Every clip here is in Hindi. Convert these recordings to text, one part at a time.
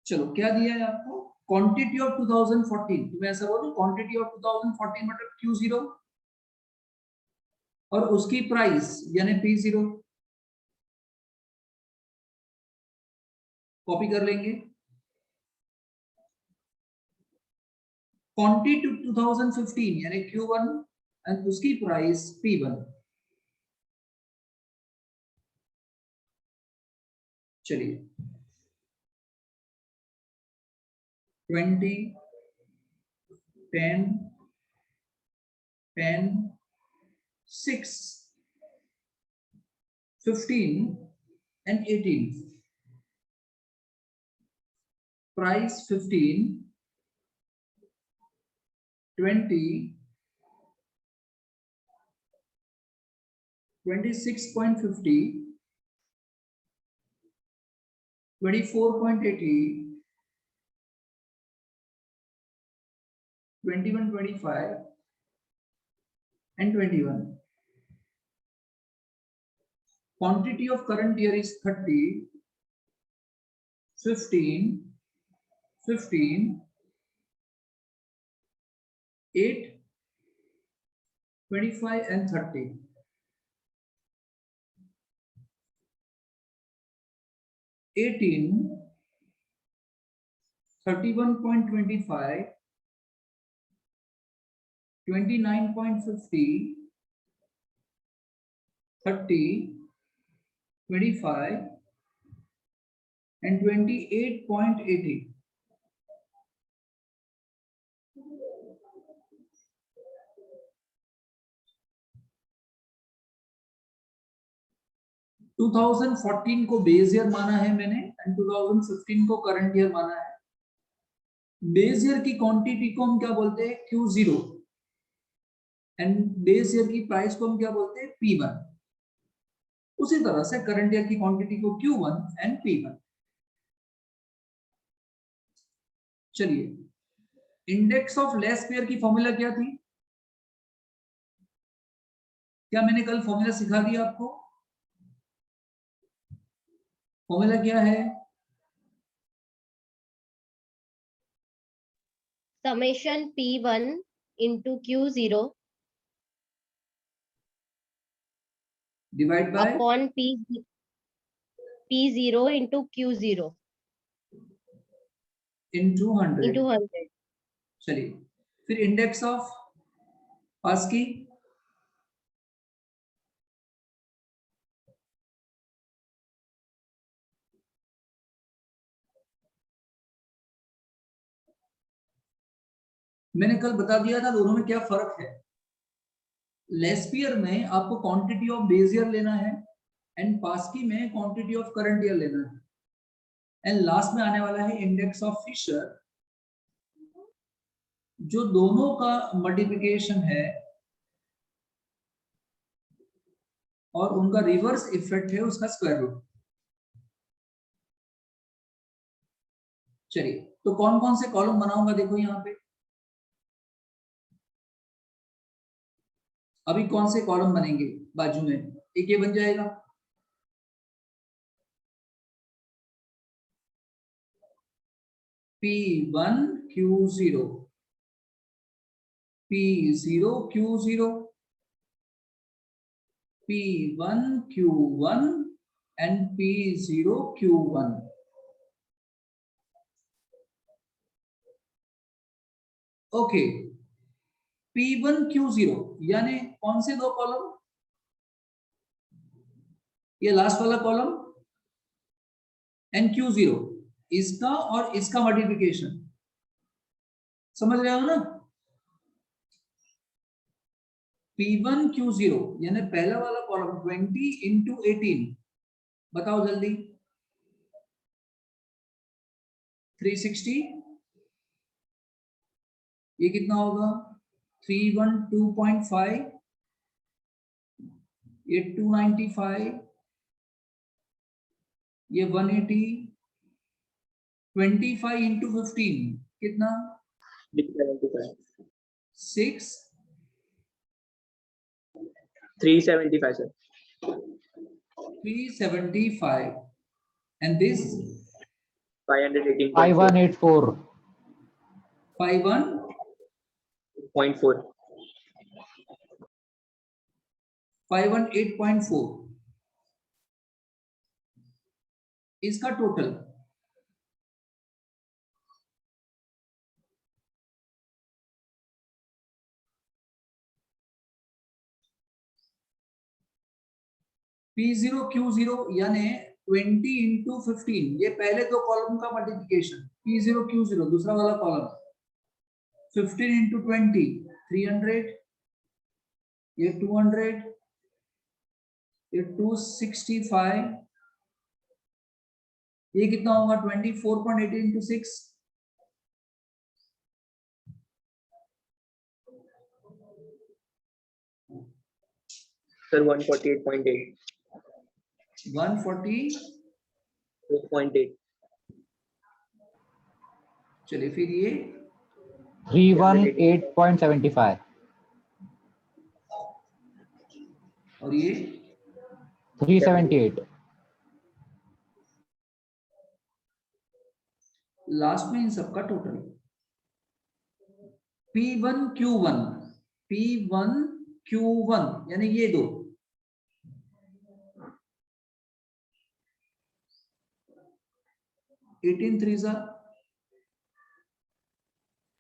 चलो क्या दिया है आपको, क्वांटिटी ऑफ 2014, तो मैं ऐसा बोलूं क्वांटिटी ऑफ 2014 मतलब Q0 और उसकी प्राइस यानी P0, कॉपी कर लेंगे। क्वांटिटी 2015 यानी Q1 एंड उसकी प्राइस P1। चलिए 20, 10, 10, 6, 15 and 18. Price 15, 20, 26.50, 24.80, 21.25 and 21. Quantity of current year is 30, 15, 15, 8, 25 and 30. 18, 31.25, 29.50, 30, 25 and 28.80. To 2014 को बेस ईयर माना है मैंने एंड 2015 को करंट ईयर माना है। बेस ईयर की क्वांटिटी को हम क्या बोलते हैं, Q0 एंड बेस ईयर की प्राइस को हम क्या बोलते हैं, P1। उसी तरह से करंट ईयर की क्वांटिटी को Q1 एंड P1। चलिए इंडेक्स ऑफ लेस पेयर की फॉर्मूला क्या थी, क्या मैंने कल फॉर्मूला सिखा दिया आपको? फॉर्मूला क्या है? Summation P1 into Q0 divide by upon P0 into Q0 into 100। into 100। चलिए फिर इंडेक्स ऑफ पास की मैंने कल बता दिया था दोनों में क्या फर्क है। लेस ईयर में आपको क्वांटिटी ऑफ बेस ईयर लेना है एंड पास की में क्वांटिटी ऑफ करंट ईयर लेना है एंड लास्ट में आने वाला है इंडेक्स ऑफ फिशर, जो दोनों का मल्टीप्लिकेशन है और उनका रिवर्स इफेक्ट है उसका स्क्वायर रूट। चलिए तो कौन कौन से कॉलम बनाऊंगा देखो यहाँ पे, अभी कौन से कॉलम बनेंगे बाजू में, एक ये बन जाएगा, P1 Q0, P0 Q0, P1 Q1 and P0 Q1। Okay P1 Q0 यानी कौन से दो कॉलम, ये लास्ट वाला कॉलम एंड Q0 इसका और इसका मल्टीप्लिकेशन, समझ रहे हो ना? P1 Q0 यानी पहला वाला कॉलम 20 into 18, बताओ जल्दी, 360, ये कितना होगा 312.5, ये 295, ये 180, 25 into 15 कितना 6, 375 sir। 375 and this 518.4. 5184. 51 518.4 इसका टोटल P0 Q0 यानी 20 into 15 ये पहले दो कॉलम का मल्टीप्लिकेशन P0 Q0 दूसरा वाला कॉलम 15 into 20 300 ये 200 ये 265 ये कितना होगा 24.80 into 6 Sir, 148.8. 148 चलिए फिर ये 318.75. और ये 378. लास्ट में इन सबका total P1 Q1 P1 Q1 यानी ये दो 18 3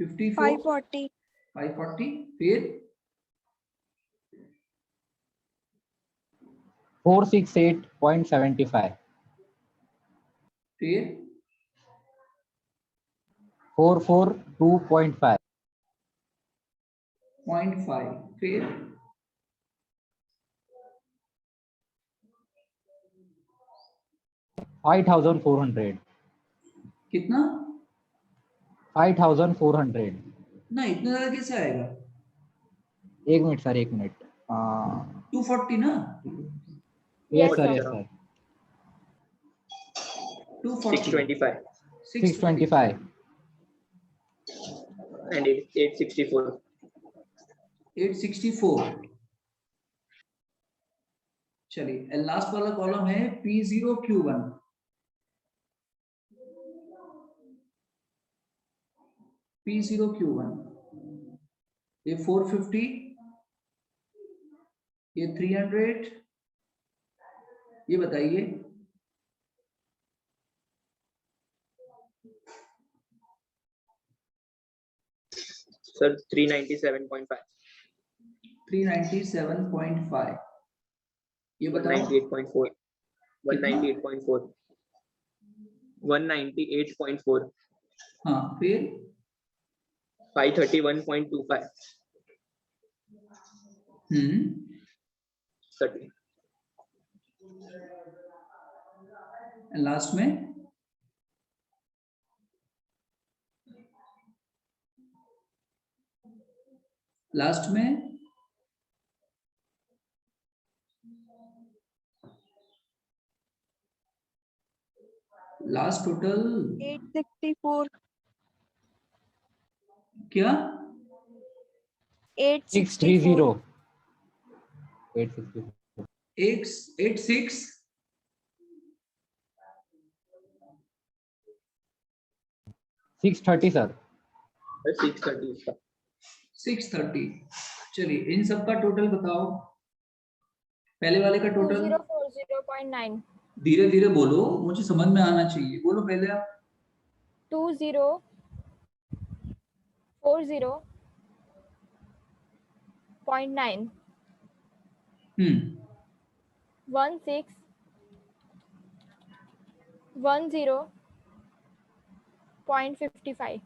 54 540 540 फिर 468.75. फिर 442.5. 0.5 फिर 5400. कितना 5400. ना इतना ज्यादा कैसे आएगा एक मिनट सर, एक मिनट. 240 ना yes Yes, sir, sir. Yes sir. 240 625 625. and 864. 864 चलिए लास्ट वाला कॉलम है P0 Q1 P0 Q1 ये 450 ये 300 ये बताइए Sir, 397.5. 397.5 ये बताओ 198.4. 198.4. 198.4. हाँ फिर 531.25. 30. लास्ट में लास्ट टोटल 864 क्या 864 630. 86 630 सर. 630 इसका. 630 चलिए इन सब का टोटल बताओ पहले वाले का टोटल 2040.9 धीरे धीरे बोलो मुझे समझ में आना चाहिए बोलो पहले आप 2040.9 1610.55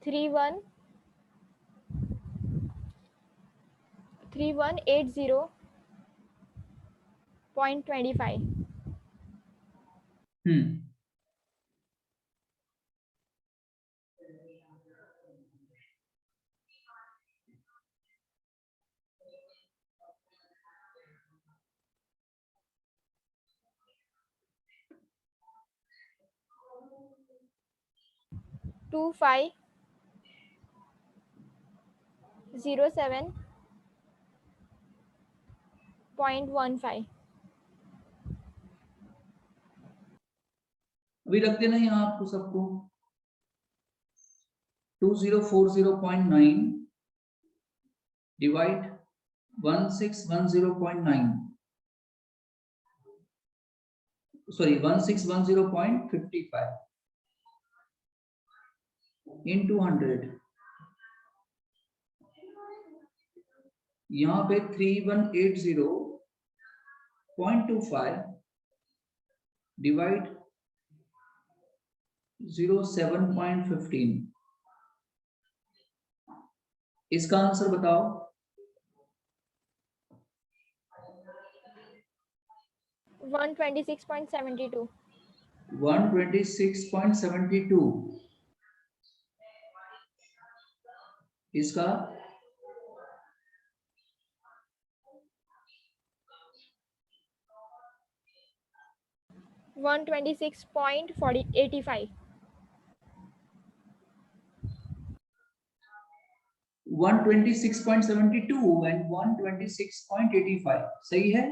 3180.25 2507.15 अभी रख देना यहाँ आपको सबको 2040.9 डिवाइड 1610.9 सॉरी 1610.55 into 100 यहाँ पे 3180.25 डिवाइड 07.15 इसका आंसर बताओ 126.72. 126.72 इसका 126.85. 126.72 and 126.85 सही है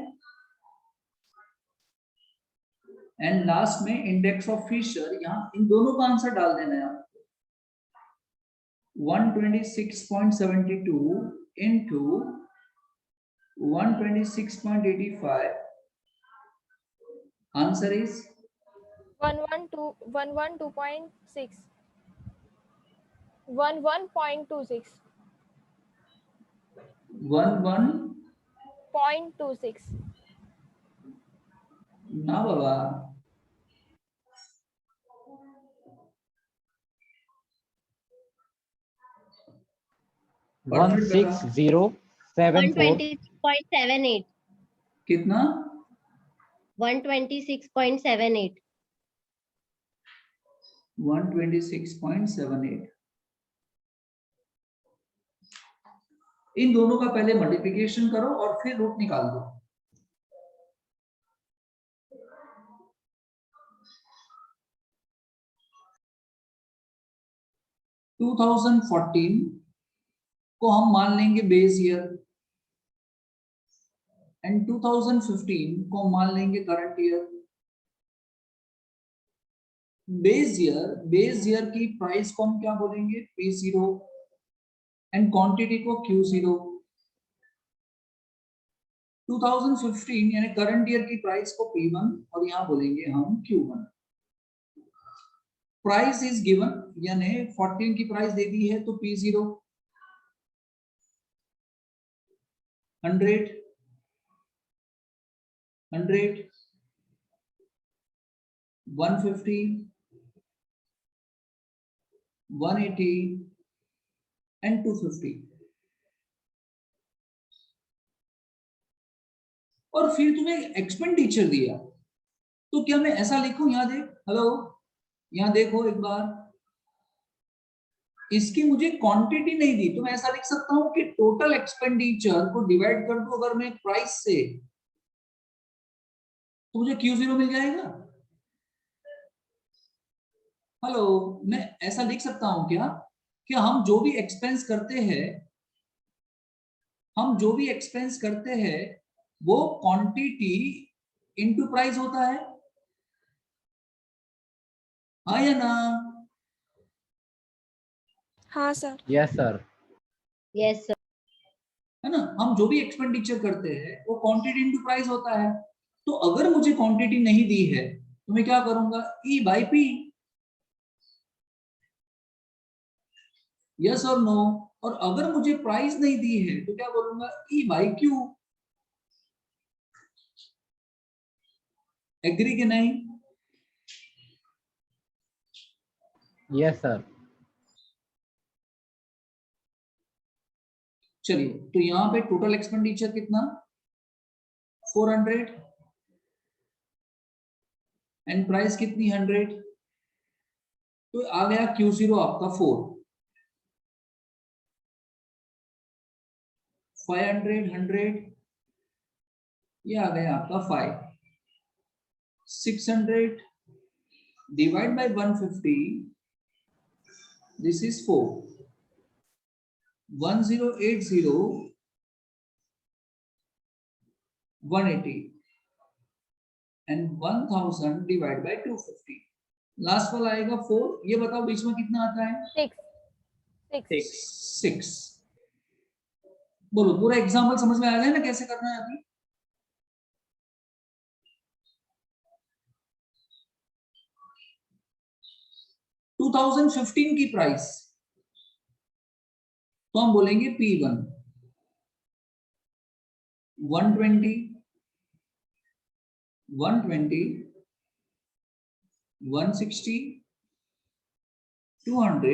एंड लास्ट में इंडेक्स ऑफ फिशर यहाँ इन दोनों का आंसर डाल देना है आपको 126.72 into 126.85 answer is 112.6. 11.26. 11 0.26. ना बाबा One six zero seven four 126.78. कितना 126.78. 126.78 इन दोनों का पहले मल्टीप्लिकेशन करो और फिर रूट निकाल दो टू 2014 को हम मान लेंगे बेस ईयर एंड 2015 को मान लेंगे करंट ईयर बेस ईयर की प्राइस को हम क्या बोलेंगे P0 एंड क्वांटिटी को Q0 2015 यानी करंट ईयर की प्राइस को P1 और यहां बोलेंगे हम Q1 प्राइस इज गिवन यानी 14 की प्राइस दे दी है तो P0 100 150 180 एंड 250 और फिर तुम्हें एक्सपेंडिचर दिया तो क्या मैं ऐसा लिखूं यहां देख हेलो यहां देखो एक बार इसकी मुझे क्वांटिटी नहीं दी तो मैं ऐसा लिख सकता हूं कि टोटल एक्सपेंडिचर को डिवाइड कर दो अगर मैं प्राइस से तो मुझे Q0 मिल जाएगा हेलो मैं ऐसा लिख सकता हूं क्या कि हम जो भी एक्सपेंस करते हैं वो क्वांटिटी इनटू प्राइस होता है हाँ या ना हाँ sir. yes sir Yes, sir. है ना हम जो भी एक्सपेंडिचर करते हैं वो क्वांटिटी इनटू प्राइस होता है तो अगर मुझे क्वांटिटी नहीं दी है तो मैं क्या करूंगा E/P यस और नो और अगर मुझे प्राइस नहीं दी है तो क्या बोलूंगा E/Q एग्री कि नहीं yes sir चलिए तो यहां पे टोटल एक्सपेंडिचर कितना 400 एंड प्राइस कितनी 100 तो आ गया Q0 आपका 4 500 100 ये आ गया आपका 5 600 divide by 150 this is 4 1080 180 and 1000 divided by 250 last वाला आएगा 4, ये बताओ बीच में कितना आता है? 6 6। बोलो, पूरा एग्जाम्पल समझ में आ गया ना कैसे करना है अभी? टू 2015 की प्राइस तो हम बोलेंगे P1 120 160 200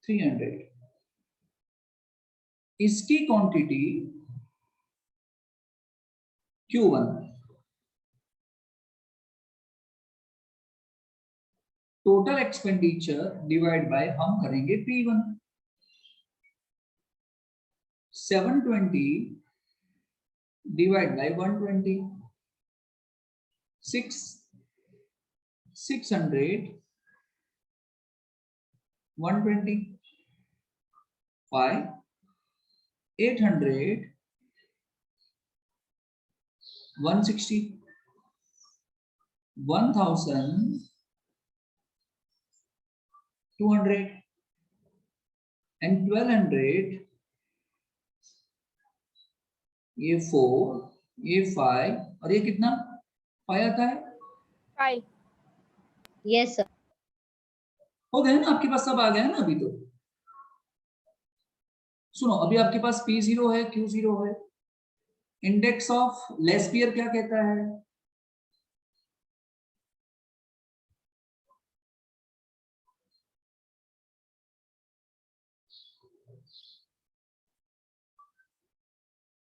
300। इसकी quantity Q1, total expenditure divide by हम करेंगे P1 720 डिवाइड बाय 120 600 120 5 800 160 1000 200 and 1200। ये 4, ये 5 और ये कितना 5 आता है? 5 Yes, sir. हो गया ना आपके पास, सब आ गया है ना अभी तो। सुनो, अभी आपके पास P0 है, Q0 है। इंडेक्स ऑफ लेस्पियर क्या कहता है?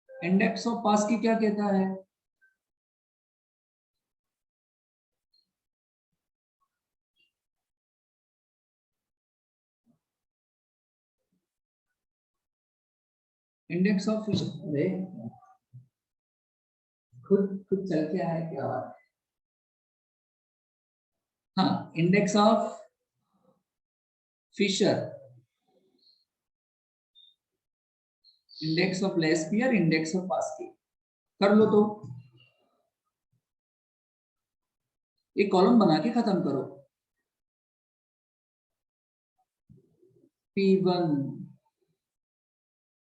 इंडेक्स ऑफ पास्की क्या कहता है? इंडेक्स ऑफ फिशर, अरे खुद चल के आए क्या बात है। हाँ, index of Fisher, index of Laspeyres, index of Paasche कर लो तो एक कॉलम बना के खत्म करो।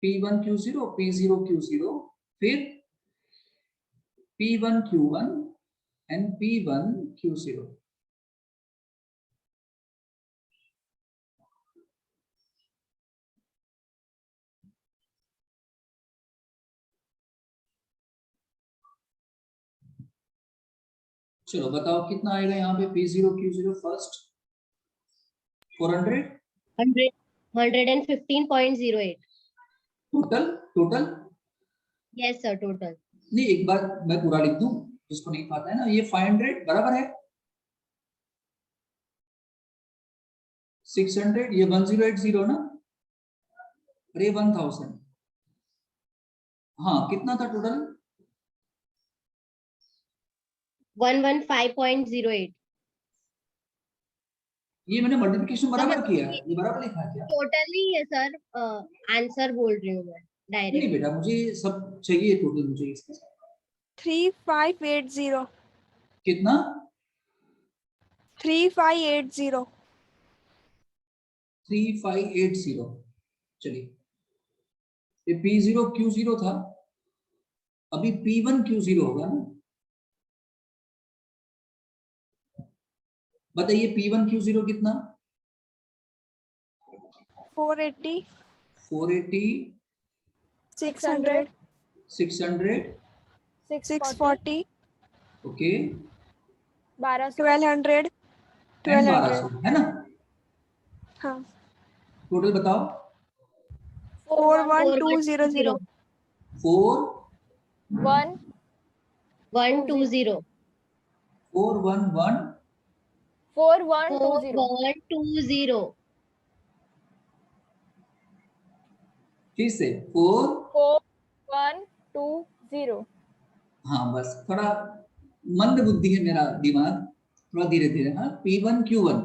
P1 Q0 P0 Q0 फिर P1 Q1 and P1 Q0। चलो बताओ कितना आएगा यहाँ पे P0 Q0 first 400 100 115.08. Total Yes, sir. Total. नहीं, एक बार मैं पूरा लिख दूं जिसको नहीं पता है ना। ये 500 बराबर है 600, ये 1080 ना, और ये 1000। हाँ, कितना था टोटल? 115.08. ये मैंने मल्टीप्लिकेशन बराबर किया है, ये बराबर लिखा है क्या? Totally है सर, आंसर बोल रही हूँ मैं नहीं डायरेक्ट। बेटा, मुझे सब चाहिए टोटल, मुझे इसके साथ। 3580 कितना? 3580 3580। चलिए, ये P0 Q0 था, अभी P1 Q0 होगा ना। बताइए P1 Q0 कितना? 480 480 600 600 640 ओके 1200 एंड 1200 1200 है ना। हाँ टोटल बताओ। 41200 4 1 120 411 4120 4120 फिर से 4। 4120 हाँ बस थोड़ा मंद बुद्धि है मेरा दिमाग, थोड़ा धीरे धीरे। हाँ, P1 Q1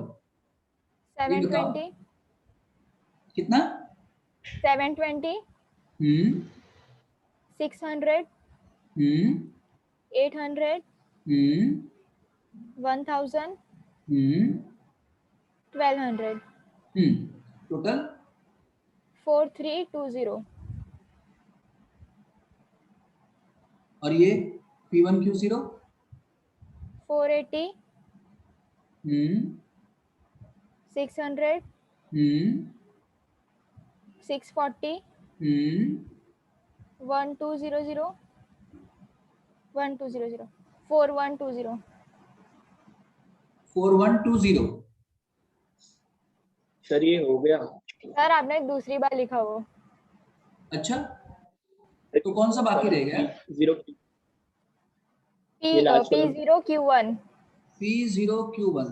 ये बताओ 720 कितना? 720 हम्म 600 हम्म 800 हम्म 1000 1200. टोटल 4320. और ये P1Q0 480. 600. 640. 1200. 1200. 4120. 4120 सर ये हो गया। सर आपने दूसरी बार लिखा वो. अच्छा तो कौन सा बाकी रह गया? जीरो P ये last column. P0Q1. P0Q1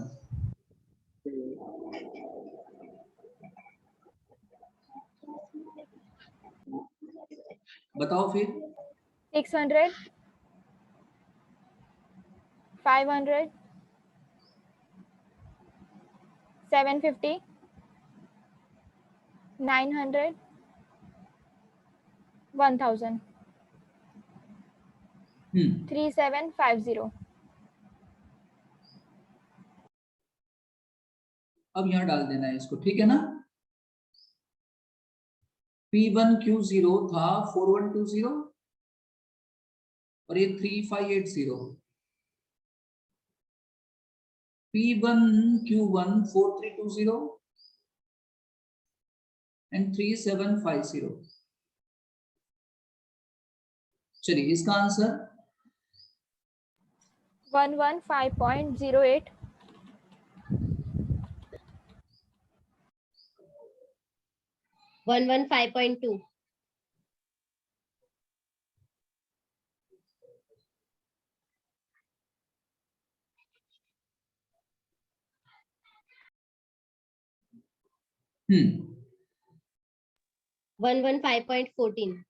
बताओ फिर 600. 500. 750. 900. 1000. 3750. अब यहाँ डाल देना है इसको, ठीक है ना? P1Q0 था 4120 और ये 3580. P1Q1 4320 and 3750. चलिए इसका आंसर 115.08. One 5.2. हम्म 115.14.